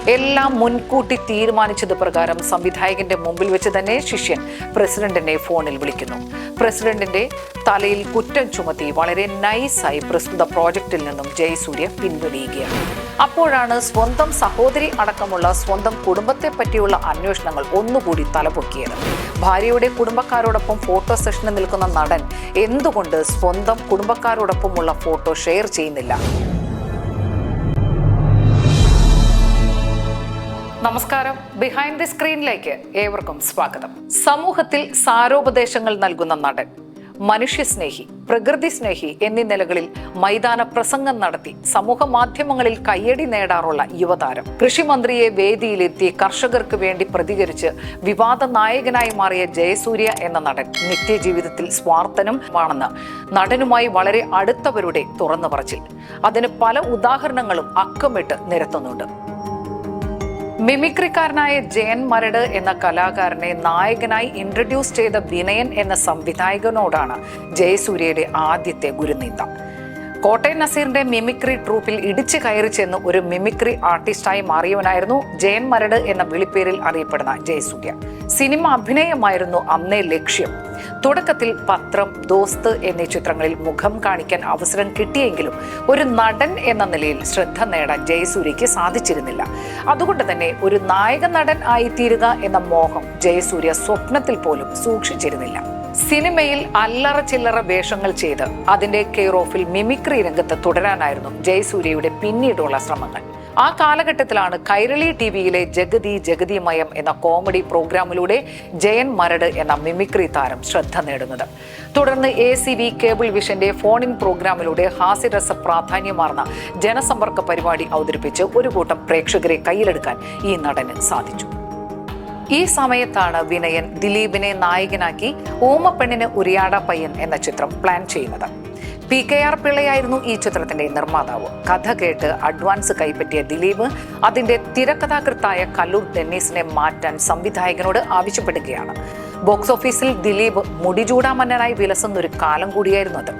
എല്ലാം മുൻകൂട്ടി തീരുമാനിച്ചത് പ്രകാരം സംവിധായകന്റെ മുമ്പിൽ വെച്ച് തന്നെ ശിഷ്യൻ പ്രസിഡന്റിനെ ഫോണിൽ വിളിക്കുന്നു. പ്രസിഡന്റിന്റെ തലയിൽ കുറ്റം ചുമത്തി വളരെ നൈസായി പ്രസ്തുത പ്രോജക്റ്റിൽ നിന്നും ജയസൂര്യ പിൻവലിയുകയാണ്. അപ്പോഴാണ് സ്വന്തം സഹോദരി അടക്കമുള്ള സ്വന്തം കുടുംബത്തെ പറ്റിയുള്ള അന്വേഷണങ്ങൾ ഒന്നുകൂടി തലപൊക്കിയത്. ഭാര്യയുടെ കുടുംബക്കാരോടൊപ്പം ഫോട്ടോ സെഷന് നിൽക്കുന്ന നടൻ എന്തുകൊണ്ട് സ്വന്തം കുടുംബക്കാരോടൊപ്പമുള്ള ഫോട്ടോ ഷെയർ ചെയ്യുന്നില്ല? നമസ്കാരം, ബിഹൈൻഡ് ദി സ്ക്രീനിലേക്ക് ഏവർക്കും സ്വാഗതം. സമൂഹത്തിൽ സാരോപദേശങ്ങൾ നൽകുന്ന നടൻ, മനുഷ്യസ്നേഹി, പ്രകൃതി സ്നേഹി എന്നീ നിലകളിൽ മൈതാന പ്രസംഗം നടത്തി സമൂഹ മാധ്യമങ്ങളിൽ കയ്യടി നേടാറുള്ള യുവതാരം, കൃഷിമന്ത്രിയെ വേദിയിലെത്തി കർഷകർക്ക് വേണ്ടി പ്രതികരിച്ച് വിവാദ നായകനായി മാറിയ ജയസൂര്യ എന്ന നടൻ നിത്യജീവിതത്തിൽ സ്വാർത്ഥനും ആണെന്ന് നടനുമായി വളരെ അടുത്തവരുടെ തുറന്നു പറച്ചിൽ. അതിന് പല ഉദാഹരണങ്ങളും അക്കമിട്ട് നിരത്തുന്നുണ്ട്. മിമിക്രിക്കാരനായ ജയൻ മരട് എന്ന കലാകാരനെ നായകനായി ഇൻട്രൊഡ്യൂസ് ചെയ്ത വിനയൻ എന്ന സംവിധായകനോടാണ് ജയസൂര്യയുടെ ആദ്യത്തെ ഗുരുനിന്ദ. കോട്ടയം നസീറിന്റെ മിമിക്രി ട്രൂപ്പിൽ ഇടിച്ചു കയറി ചെന്ന് ഒരു മിമിക്രി ആർട്ടിസ്റ്റായി മാറിയവനായിരുന്നു ജയൻ മരട് എന്ന വിളിപ്പേരിൽ അറിയപ്പെടുന്ന ജയസൂര്യ. സിനിമ അഭിനയമായിരുന്നു അന്നേ ലക്ഷ്യം. തുടക്കത്തിൽ പത്രം, ദോസ്ത് എന്നീ ചിത്രങ്ങളിൽ മുഖം കാണിക്കാൻ അവസരം കിട്ടിയെങ്കിലും ഒരു നടൻ എന്ന നിലയിൽ ശ്രദ്ധ നേടാൻ ജയസൂര്യയ്ക്ക് സാധിച്ചിരുന്നില്ല. അതുകൊണ്ട് തന്നെ ഒരു നായക നടൻ ആയിത്തീരുക എന്ന മോഹം ജയസൂര്യ സ്വപ്നത്തിൽ പോലും സൂക്ഷിച്ചിരുന്നില്ല. സിനിമയിൽ അല്ലറ ചില്ലറ വേഷങ്ങൾ ചെയ്ത് അതിന്റെ കെയർ ഓഫിൽ മിമിക്രി രംഗത്ത് തുടരാനായിരുന്നു ജയസൂര്യയുടെ പിന്നീടുള്ള ശ്രമങ്ങൾ. ആ കാലഘട്ടത്തിലാണ് കൈരളി ടിവിയിലെ ജഗതി ജഗതിമയം എന്ന കോമഡി പ്രോഗ്രാമിലൂടെ ജയൻ മരട് എന്ന മിമിക്രി താരം ശ്രദ്ധ നേടുന്നത്. തുടർന്ന് ACV കേബിൾ വിഷന്റെ ഫോൺ ഇൻ പ്രോഗ്രാമിലൂടെ ഹാസ്യരസ പ്രാധാന്യമാർന്ന ജനസമ്പർക്ക പരിപാടി അവതരിപ്പിച്ച് ഒരു കൂട്ടം പ്രേക്ഷകരെ കയ്യിലെടുക്കാൻ ഈ നടന് സാധിച്ചു. ഈ സമയത്താണ് വിനയൻ ദിലീപിനെ നായകനാക്കി ഓമപ്പെണ്ണിന് ഉരിയാട പയ്യൻ എന്ന ചിത്രം പ്ലാൻ ചെയ്യുന്നത്. PKR പിള്ളയായിരുന്നു ഈ ചിത്രത്തിന്റെ നിർമ്മാതാവ്. കഥ കേട്ട് അഡ്വാൻസ് കൈപ്പറ്റിയ ദിലീപ് അതിന്റെ തിരക്കഥാകൃത്തായ കല്ലൂർ ഡെന്നീസിനെ മാറ്റാൻ സംവിധായകനോട് ആവശ്യപ്പെടുകയാണ്. ബോക്സ് ഓഫീസിൽ ദിലീപ് മുടിചൂടാമന്നനായി വിലസുന്നൊരു കാലം കൂടിയായിരുന്നു അത്.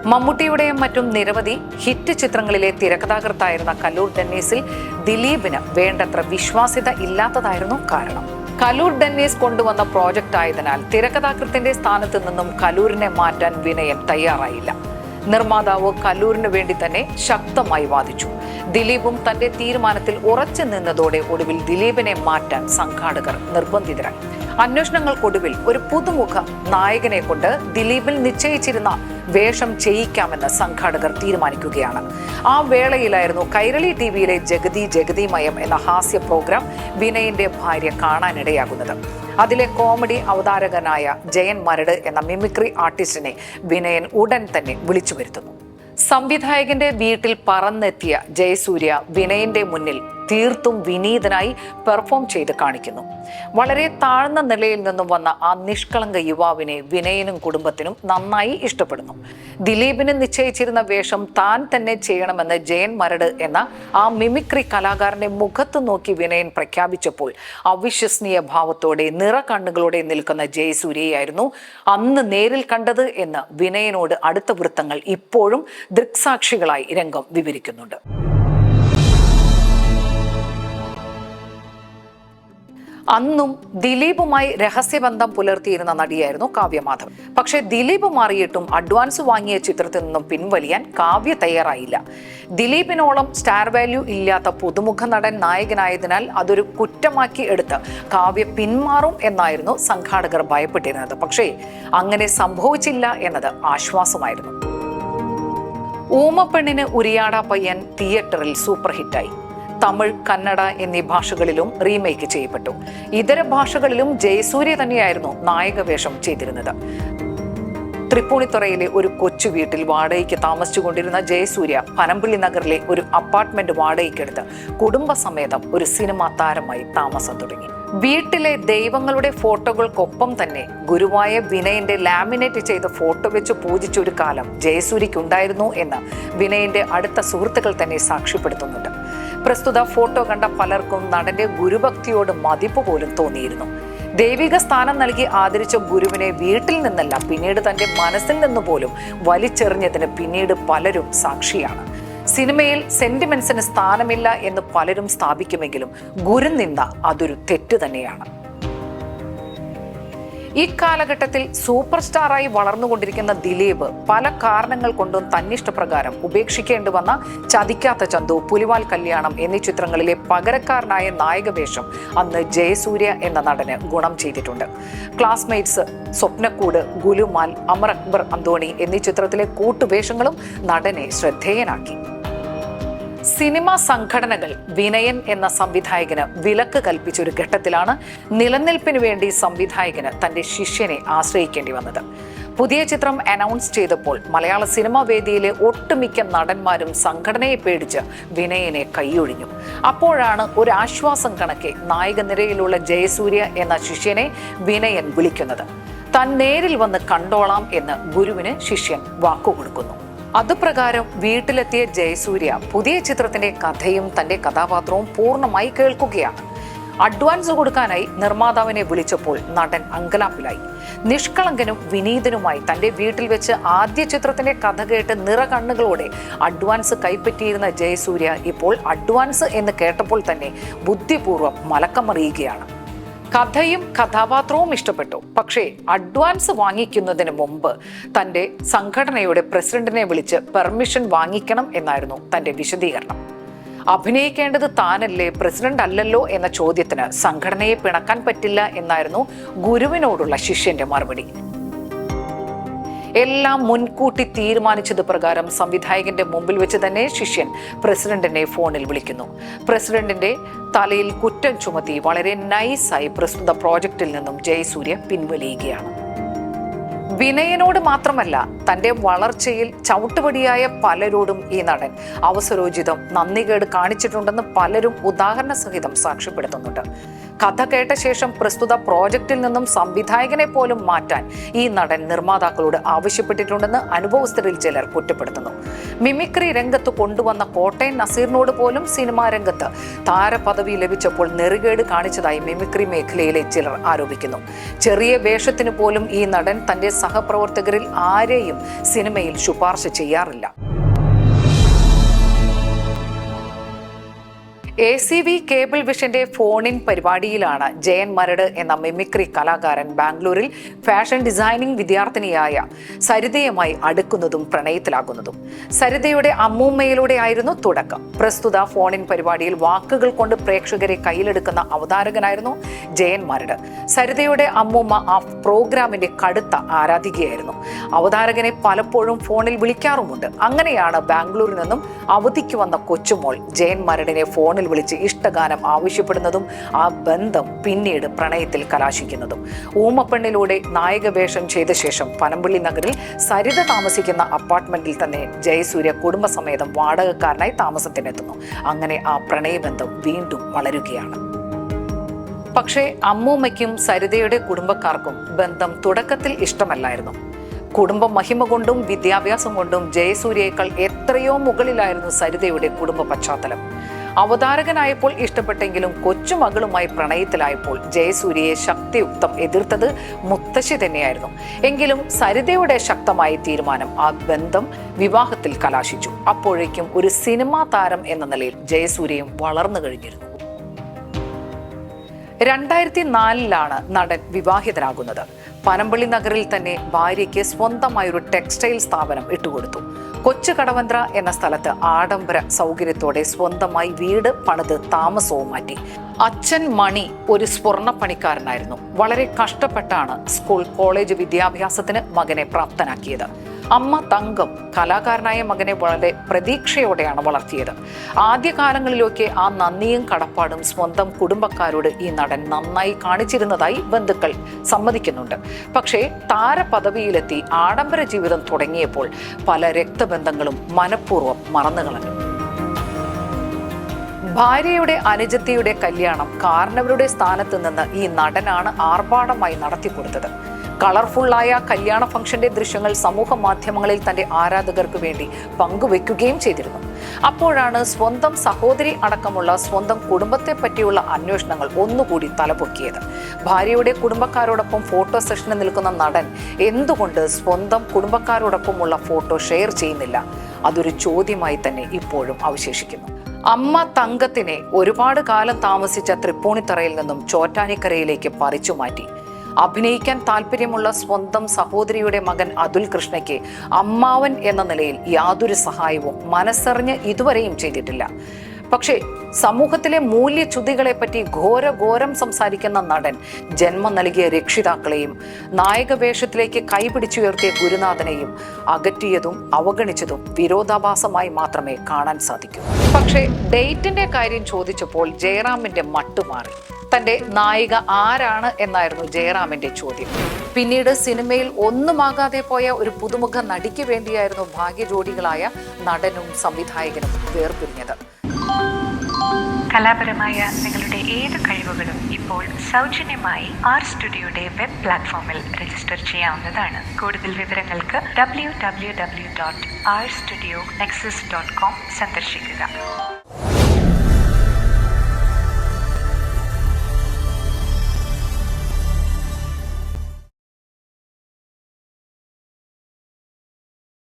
മമ്മൂട്ടിയുടെയും മറ്റും നിരവധി ഹിറ്റ് ചിത്രങ്ങളിലെ തിരക്കഥാകൃത്തായിരുന്ന കല്ലൂർ ഡെന്നീസിൽ ദിലീപിന് വേണ്ടത്ര വിശ്വാസ്യത ഇല്ലാത്തതായിരുന്നു കാരണം. കല്ലൂർ ഡെന്നീസ് കൊണ്ടുവന്ന പ്രോജക്റ്റ് ആയതിനാൽ തിരക്കഥാകൃത്തിന്റെ സ്ഥാനത്ത് നിന്നും കല്ലൂരിനെ മാറ്റാൻ വിനയൻ തയ്യാറായില്ല. നിർമ്മാതാവ് കല്ലൂരിന് വേണ്ടി തന്നെ ശക്തമായി വാദിച്ചു. ദിലീപും തന്റെ തീരുമാനത്തിൽ ഉറച്ചു നിന്നതോടെ ഒടുവിൽ ദിലീപിനെ മാറ്റാൻ സംഘാടകർ നിർബന്ധിതരായി. അന്വേഷണങ്ങൾക്കൊടുവിൽ ഒരു പുതുമുഖ നായകനെ കൊണ്ട് ദിലീപിൽ നിശ്ചയിച്ചിരുന്ന വേഷം ചെയ്യിക്കാമെന്ന് സംഘാടകർ തീരുമാനിക്കുകയാണ്. ആ വേളയിലായിരുന്നു കൈരളി ടിവിയിലെ ജഗതി ജഗതിമയം എന്ന ഹാസ്യ പ്രോഗ്രാം വിനയന്റെ ഭാര്യ കാണാനിടയാകുന്നത്. അതിലെ കോമഡി അവതാരകനായ ജയൻ മരട് എന്ന മിമിക്രി ആർട്ടിസ്റ്റിനെ വിനയൻ ഉടൻ തന്നെ വിളിച്ചു വരുത്തുന്നു. സംവിധായകന്റെ വീട്ടിൽ പറന്നെത്തിയ ജയസൂര്യ വിനയന്റെ മുന്നിൽ തീർത്തും വിനീതനായി പെർഫോം ചെയ്ത് കാണിക്കുന്നു. വളരെ താഴ്ന്ന നിലയിൽ നിന്നും വന്ന ആ നിഷ്കളങ്ക യുവാവിനെ വിനയനും കുടുംബത്തിനും നന്നായി ഇഷ്ടപ്പെടുന്നു. ദിലീപിന് നിശ്ചയിച്ചിരുന്ന വേഷം താൻ തന്നെ ചെയ്യണമെന്ന് ജയൻ മരട് എന്ന ആ മിമിക്രി കലാകാരന്റെ മുഖത്ത് നോക്കി വിനയൻ പ്രഖ്യാപിച്ചപ്പോൾ അവിശ്വസനീയ ഭാവത്തോടെ നിറകണ്ണുകളോടെ നിൽക്കുന്ന ജയസൂര്യയായിരുന്നു അന്ന് നേരിൽ കണ്ടത് എന്ന് വിനയനോട് അടുത്ത വൃത്തങ്ങൾ ഇപ്പോഴും ദൃക്സാക്ഷികളായി രംഗം വിവരിക്കുന്നുണ്ട്. അന്നും ദിലീപുമായി രഹസ്യബന്ധം പുലർത്തിയിരുന്ന നടിയായിരുന്നു കാവ്യ മാധവൻ. പക്ഷേ ദിലീപ് മാറിയിട്ടും അഡ്വാൻസ് വാങ്ങിയ ചിത്രത്തിൽ നിന്നും പിൻവലിയാൻ കാവ്യ തയ്യാറായില്ല. ദിലീപിനോളം സ്റ്റാർ വാല്യൂ ഇല്ലാത്ത പുതുമുഖ നടൻ നായകനായതിനാൽ അതൊരു കുറ്റമാക്കി എടുത്ത് കാവ്യ പിന്മാറും എന്നായിരുന്നു സംഘാടകർ ഭയപ്പെട്ടിരുന്നത്. പക്ഷേ അങ്ങനെ സംഭവിച്ചില്ല എന്നത് ആശ്വാസമായിരുന്നു. ഓമപ്പെണ്ണിന് ഉരിയാട പയ്യൻ തിയേറ്ററിൽ സൂപ്പർ ഹിറ്റായി. തമിഴ്, കന്നഡ എന്നീ ഭാഷകളിലും റീമേക്ക് ചെയ്യപ്പെട്ടു. ഇതര ഭാഷകളിലും ജയസൂര്യ തന്നെയായിരുന്നു നായകവേഷം ചെയ്തിരുന്നത്. തൃപ്പൂണിത്തുറയിലെ ഒരു കൊച്ചു വീട്ടിൽ വാടകയ്ക്ക് താമസിച്ചുകൊണ്ടിരുന്ന ജയസൂര്യ പനമ്പള്ളി നഗറിലെ ഒരു അപ്പാർട്ട്മെന്റ് വാടകയ്ക്കെടുത്ത് കുടുംബസമേതം ഒരു സിനിമാ താരമായി താമസം തുടങ്ങി. വീട്ടിലെ ദൈവങ്ങളുടെ ഫോട്ടോകൾക്കൊപ്പം തന്നെ ഗുരുവായ വിനയന്റെ ലാമിനേറ്റ് ചെയ്ത ഫോട്ടോ വെച്ച് പൂജിച്ചൊരു കാലം ജയസൂര്യയ്ക്കുണ്ടായിരുന്നു എന്ന് വിനയന്റെ അടുത്ത സുഹൃത്തുക്കൾ തന്നെ സാക്ഷ്യപ്പെടുത്തുന്നുണ്ട്. പ്രസ്തുത ഫോട്ടോ കണ്ട പലർക്കും നടന്റെ ഗുരുഭക്തിയോട് മതിപ്പ് പോലും തോന്നിയിരുന്നു. ദൈവിക സ്ഥാനം നൽകി ആദരിച്ച ഗുരുവിനെ വീട്ടിൽ നിന്നല്ല, പിന്നീട് തന്റെ മനസ്സിൽ നിന്ന് പോലും വലിച്ചെറിഞ്ഞതിന് പിന്നീട് പലരും സാക്ഷിയാണ്. സിനിമയിൽ സെന്റിമെന്റ്സിന് സ്ഥാനമില്ല എന്ന് പലരും സ്ഥാപിക്കുമെങ്കിലും ഗുരുനിന്ദ അതൊരു തെറ്റ് തന്നെയാണ്. ഈ കാലഘട്ടത്തിൽ സൂപ്പർ സ്റ്റാറായി വളർന്നുകൊണ്ടിരിക്കുന്ന ദിലീപ് പല കാരണങ്ങൾ കൊണ്ടും തന്നിഷ്ടപ്രകാരം ഉപേക്ഷിക്കേണ്ടി വന്ന ചതിക്കാത്ത ചന്തു, പുലിവാൽ കല്യാണം എന്നീ ചിത്രങ്ങളിലെ പകരക്കാരനായ നായകവേഷം അന്ന് ജയസൂര്യ എന്ന നടന് ഗുണം ചെയ്തിട്ടുണ്ട്. ക്ലാസ്മേറ്റ്സ്, സ്വപ്നക്കൂട്, ഗുലുമാൽ, അമർ അക്ബർ അന്തോണി എന്നീ ചിത്രത്തിലെ കൂട്ടുവേഷങ്ങളും നടനെ ശ്രദ്ധേയനാക്കി. സിനിമാ സംഘടനകൾ വിനയൻ എന്ന സംവിധായകന് വിലക്ക് കൽപ്പിച്ച ഒരു ഘട്ടത്തിലാണ് നിലനിൽപ്പിനു വേണ്ടി സംവിധായകന് തന്റെ ശിഷ്യനെ ആശ്രയിക്കേണ്ടി വന്നത്. പുതിയ ചിത്രം അനൗൺസ് ചെയ്തപ്പോൾ മലയാള സിനിമാ വേദിയിലെ ഒട്ടുമിക്ക നടന്മാരും സംഘടനയെ പേടിച്ച് വിനയനെ കൈയൊഴിഞ്ഞു. അപ്പോഴാണ് ഒരു ആശ്വാസം കണക്കെ നായക നിരയിലുള്ള ജയസൂര്യ എന്ന ശിഷ്യനെ വിനയൻ വിളിക്കുന്നത്. താൻ നേരിൽ വന്ന് കണ്ടോളാം എന്ന് ഗുരുവിന് ശിഷ്യൻ വാക്കുകൊടുക്കുന്നു. അതുപ്രകാരം വീട്ടിലെത്തിയ ജയസൂര്യ പുതിയ ചിത്രത്തിന്റെ കഥയും തന്റെ കഥാപാത്രവും പൂർണ്ണമായി കേൾക്കുകയാണ്. അഡ്വാൻസ് കൊടുക്കാനായി നിർമ്മാതാവിനെ വിളിച്ചപ്പോൾ നടൻ അങ്കലാപ്പിലായി. നിഷ്കളങ്കനും വിനീതനുമായി തന്റെ വീട്ടിൽ വെച്ച് ആദ്യ ചിത്രത്തിന്റെ കഥ കേട്ട് നിറകണ്ണുകളോടെ അഡ്വാൻസ് കൈപ്പറ്റിയിരുന്ന ജയസൂര്യ ഇപ്പോൾ അഡ്വാൻസ് എന്ന് കേട്ടപ്പോൾ തന്നെ ബുദ്ധിപൂർവ്വം മലക്കമറിയുകയാണ്. കഥയും കഥാപാത്രവും ഇഷ്ടപ്പെട്ടു, പക്ഷേ അഡ്വാൻസ് വാങ്ങിക്കുന്നതിന് മുമ്പ് തന്റെ സംഘടനയുടെ പ്രസിഡന്റിനെ വിളിച്ച് പെർമിഷൻ വാങ്ങിക്കണം എന്നായിരുന്നു തന്റെ വിശദീകരണം. അഭിനയിക്കേണ്ടത് താനല്ലേ, പ്രസിഡന്റ് അല്ലല്ലോ എന്ന ചോദ്യത്തിന് സംഘടനയെ പിണക്കാൻ പറ്റില്ല എന്നായിരുന്നു ഗുരുവിനോടുള്ള ശിഷ്യന്റെ മറുപടി. എല്ലാം മുൻകൂട്ടി തീരുമാനിച്ചത് പ്രകാരം സംവിധായകന്റെ മുമ്പിൽ വെച്ച് തന്നെ ശിഷ്യൻ പ്രസിഡന്റിനെ ഫോണിൽ വിളിക്കുന്നു. പ്രസിഡന്റിന്റെ തലയിൽ കുറ്റം ചുമത്തി വളരെ നൈസായി പ്രസ്തുത പ്രോജക്റ്റിൽ നിന്നും ജയസൂര്യ പിൻവലിയുകയാണ്. വിനയനോട് മാത്രമല്ല, തന്റെ വളർച്ചയിൽ ചവിട്ടുപടിയായ പലരോടും ഈ നടൻ അവസരോചിതം നന്ദികേട് കാണിച്ചിട്ടുണ്ടെന്ന് പലരും ഉദാഹരണ സഹിതം സാക്ഷ്യപ്പെടുത്തുന്നുണ്ട്. കഥ കേട്ട ശേഷം പ്രസ്തുത പ്രോജക്റ്റിൽ നിന്നും സംവിധായകനെ പോലും മാറ്റാൻ ഈ നടൻ നിർമ്മാതാക്കളോട് ആവശ്യപ്പെട്ടിട്ടുണ്ടെന്ന് അനുഭവസ്ഥരിൽ ചിലർ കുറ്റപ്പെടുത്തുന്നു. മിമിക്രി രംഗത്ത് കൊണ്ടുവന്ന കോട്ടയം നസീറിനോട് പോലും സിനിമാ രംഗത്ത് താരപദവി ലഭിച്ചപ്പോൾ നെറുകേട് കാണിച്ചതായി മിമിക്രി മേഖലയിലെ ചിലർ ആരോപിക്കുന്നു. ചെറിയ വേഷത്തിന് പോലും ഈ നടൻ തന്റെ സഹപ്രവർത്തകരിൽ ആരെയും സിനിമയിൽ ശുപാർശ ചെയ്യാറില്ല. ACV കേബിൾ വിഷന്റെ ഫോണിൻ പരിപാടിയിലാണ് ജയൻ മരട് എന്ന മിമിക്രി കലാകാരൻ ബാംഗ്ലൂരിൽ ഫാഷൻ ഡിസൈനിങ് വിദ്യാർത്ഥിനിയായ സരിതയുമായി അടുക്കുന്നതും പ്രണയത്തിലാകുന്നതും. സരിതയുടെ അമ്മൂമ്മയിലൂടെ ആയിരുന്നു തുടക്കം. പ്രസ്തുത ഫോണിൻ പരിപാടിയിൽ വാക്കുകൾ കൊണ്ട് പ്രേക്ഷകരെ കയ്യിലെടുക്കുന്ന അവതാരകനായിരുന്നു ജയൻ മരട്. സരിതയുടെ അമ്മൂമ്മ ആ പ്രോഗ്രാമിന്റെ കടുത്ത ആരാധികയായിരുന്നു. അവതാരകനെ പലപ്പോഴും ഫോണിൽ വിളിക്കാറുമുണ്ട്. അങ്ങനെയാണ് ബാംഗ്ലൂരിൽ നിന്നും അവധിക്ക് വന്ന കൊച്ചുമോൾ ജയൻ മരടിനെ ഫോണിൽ വിളിച്ച് ഇഷ്ടഗാനം ആവശ്യപ്പെടുന്നതും ആ ബന്ധം പിന്നീട് പ്രണയത്തിൽ കലാശിക്കുന്നതും. ഊമപ്പെണ്ണിലൂടെ നായക വേഷം ചെയ്ത ശേഷം പനമ്പള്ളി നഗറിൽ സരിത താമസിക്കുന്ന അപ്പാർട്ട്മെന്റിൽ തന്നെ ജയസൂര്യ കുടുംബസമേതം വാടകക്കാരനായി താമസത്തിനെത്തുന്നു. അങ്ങനെ ആ പ്രണയബന്ധം വീണ്ടും വളരുകയാണ്. പക്ഷേ അമ്മൂമ്മയ്ക്കും സരിതയുടെ കുടുംബക്കാർക്കും ബന്ധം തുടക്കത്തിൽ ഇഷ്ടമല്ലായിരുന്നു. കുടുംബ മഹിമ കൊണ്ടും വിദ്യാഭ്യാസം കൊണ്ടും ജയസൂര്യയേക്കാൾ എത്രയോ മുകളിലായിരുന്നു സരിതയുടെ കുടുംബ പശ്ചാത്തലം. അവതാരകനായപ്പോൾ ഇഷ്ടപ്പെട്ടെങ്കിലും കൊച്ചുമകളുമായി പ്രണയത്തിലായപ്പോൾ ജയസൂര്യയെ ശക്തിയുക്തം എതിർത്തത് മുത്തശ്ശി തന്നെയായിരുന്നു. എങ്കിലും സരിതയുടെ ശക്തമായ തീരുമാനം ആ ബന്ധം വിവാഹത്തിൽ കലാശിച്ചു. അപ്പോഴേക്കും ഒരു സിനിമാ താരം എന്ന നിലയിൽ ജയസൂര്യയും വളർന്നു കഴിഞ്ഞിരുന്നു. 2004 നടൻ വിവാഹിതനാകുന്നത്. പനമ്പള്ളി നഗറിൽ തന്നെ ഭാര്യയ്ക്ക് സ്വന്തമായൊരു ടെക്സ്റ്റൈൽ സ്ഥാപനം ഇട്ടുകൊടുത്തു. കൊച്ചു കടവന്ത്ര എന്ന സ്ഥലത്ത് ആഡംബര സൗകര്യത്തോടെ സ്വന്തമായി വീട് പണിത് താമസവും മാറ്റി. അച്ഛൻ മണി ഒരു സ്വർണ്ണ പണിക്കാരനായിരുന്നു. വളരെ കഷ്ടപ്പെട്ടാണ് സ്കൂൾ കോളേജ് വിദ്യാഭ്യാസത്തിന് മകനെ പ്രാപ്തനാക്കിയത്. അമ്മ തങ്കം കലാകാരനായ മകനെ വളരെ പ്രതീക്ഷയോടെയാണ് വളർത്തിയത്. ആദ്യകാലങ്ങളിലൊക്കെ ആ നന്ദിയും കടപ്പാടും സ്വന്തം കുടുംബക്കാരോട് ഈ നടൻ നന്നായി കാണിച്ചിരുന്നതായി ബന്ധുക്കൾ സമ്മതിക്കുന്നുണ്ട്. പക്ഷേ താരപദവിയിലെത്തി ആഡംബര ജീവിതം തുടങ്ങിയപ്പോൾ പല രക്തബന്ധങ്ങളും മനഃപൂർവ്വം മറന്നുകളഞ്ഞു. ഭാര്യയുടെ അനുജത്തിയുടെ കല്യാണം കാരണവരുടെ സ്ഥാനത്ത് നിന്ന് ഈ നടനാണ് ആർഭാടമായി നടത്തിക്കൊടുത്തത്. കളർഫുള്ളായ കല്യാണ ഫംഗ്ഷന്റെ ദൃശ്യങ്ങൾ സമൂഹ മാധ്യമങ്ങളിൽ തന്റെ ആരാധകർക്ക് വേണ്ടി പങ്കുവെക്കുകയും ചെയ്തിരുന്നു. അപ്പോഴാണ് സ്വന്തം സഹോദരി അടക്കമുള്ള സ്വന്തം കുടുംബത്തെ പറ്റിയുള്ള അന്വേഷണങ്ങൾ ഒന്നുകൂടി തലപൊക്കിയത്. ഭാര്യയുടെ കുടുംബക്കാരോടൊപ്പം ഫോട്ടോ സെഷന് നിൽക്കുന്ന നടൻ എന്തുകൊണ്ട് സ്വന്തം കുടുംബക്കാരോടൊപ്പമുള്ള ഫോട്ടോ ഷെയർ ചെയ്യുന്നില്ല? അതൊരു ചോദ്യമായി തന്നെ ഇപ്പോഴും അവശേഷിക്കുന്നു. അമ്മ തങ്കത്തിനെ ഒരുപാട് കാലം താമസിച്ച തൃപ്പൂണിത്തറയിൽ നിന്നും ചോറ്റാനിക്കരയിലേക്ക് പറിച്ചു മാറ്റി. അഭിനയിക്കാൻ താല്പര്യമുള്ള സ്വന്തം സഹോദരിയുടെ മകൻ അതുൽ കൃഷ്ണയ്ക്ക് അമ്മാവൻ എന്ന നിലയിൽ യാതൊരു സഹായവും മനസ്സറിഞ്ഞ് ഇതുവരെയും ചെയ്തിട്ടില്ല. പക്ഷേ സമൂഹത്തിലെ മൂല്യച്യുതികളെപ്പറ്റി ഘോരം സംസാരിക്കുന്ന നടൻ ജന്മം നൽകിയ രക്ഷിതാക്കളെയും നായക വേഷത്തിലേക്ക് കൈപിടിച്ചുയർത്തിയ ഗുരുനാഥനെയും അകറ്റിയതും അവഗണിച്ചതും വിരോധാഭാസമായി മാത്രമേ കാണാൻ സാധിക്കൂ. പക്ഷേ ഡേറ്റിന്റെ കാര്യം ചോദിച്ചപ്പോൾ ജയറാമിന്റെ മട്ടുമാറി. തന്റെ നായിക ആരാണ് എന്നായിരുന്നു ജയറാമിന്റെ ചോദ്യം. പിന്നീട് സിനിമയിൽ ഒന്നുമാകാതെ പോയ ഒരു പുതുമുഖ നടിക്ക് വേണ്ടിയായിരുന്നു ഭാഗ്യജോഡികളായ നടനും സംവിധായകനും വേർപിരിഞ്ഞത്. കലാപരമായ നിങ്ങളുടെ ഏത് കഴിവുകളും ഇപ്പോൾ സൗജന്യമായി ആർ സ്റ്റുഡിയോയുടെ വെബ് പ്ലാറ്റ്ഫോമിൽ രജിസ്റ്റർ ചെയ്യാവുന്നതാണ്. കൂടുതൽ വിവരങ്ങൾക്ക് www.rstudio.nexus.com സന്ദർശിക്കുക.